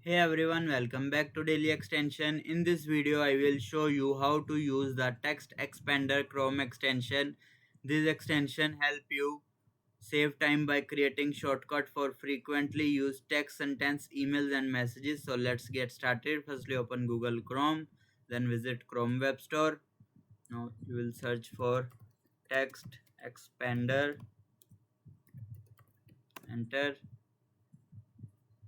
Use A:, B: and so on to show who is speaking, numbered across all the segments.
A: Hey everyone, welcome back to Daily Extension. In this video, I will show you how to use the Text Expander Chrome extension. This extension help you save time by creating shortcut for frequently used text, sentence, emails and messages. So let's get started. Firstly, open Google Chrome, then visit Chrome Web Store. Now you will search for Text Expander, enter.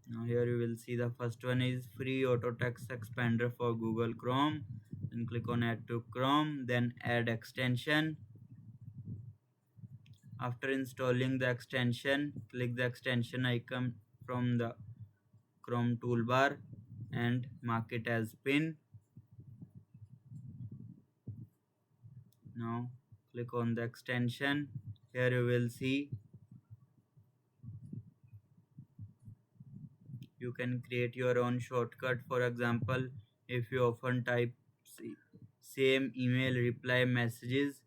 A: Now here you will see the first one is free auto text expander for Google Chrome. Then click on add to Chrome, then add extension. After installing the extension, click the extension icon from the Chrome toolbar and mark it as pin. Now click on the extension. Here you will see you can create your own shortcut. For example, if you often type same email reply messages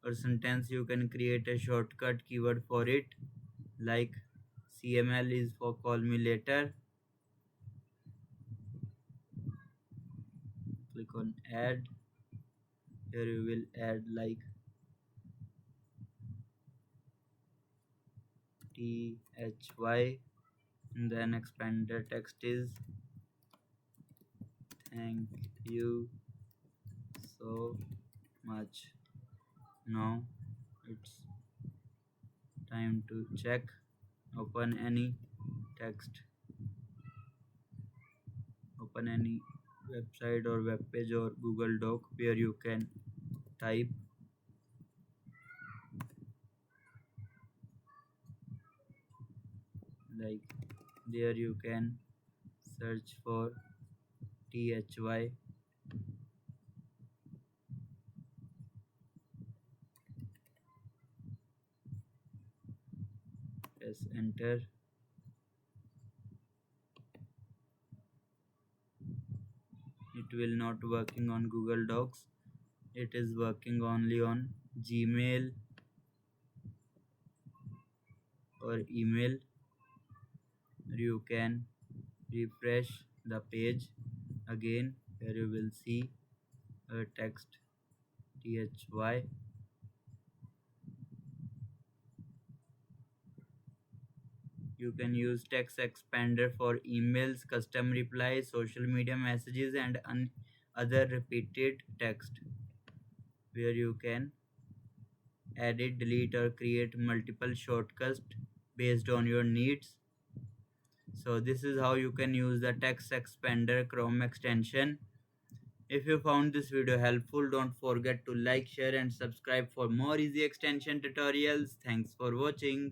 A: or sentence, you can create a shortcut keyword for it, like CML is for call me later. Click on add. Here you will add like THY, and then expanded text is thank you so much. Now it's time to check. Open any text, open any website or web page or Google Doc where you can type like there you can search for THY, press enter. It will not working on Google Docs, it is working only on Gmail or email. You can refresh the page again. Here you will see a text THY. You can use text expander for emails, custom replies, social media messages and other repeated text, where you can edit, delete or create multiple shortcuts based on your needs. So this is how you can use the Text Expander Chrome extension. If you found this video helpful, don't forget to like, share and subscribe for more easy extension tutorials. Thanks for watching.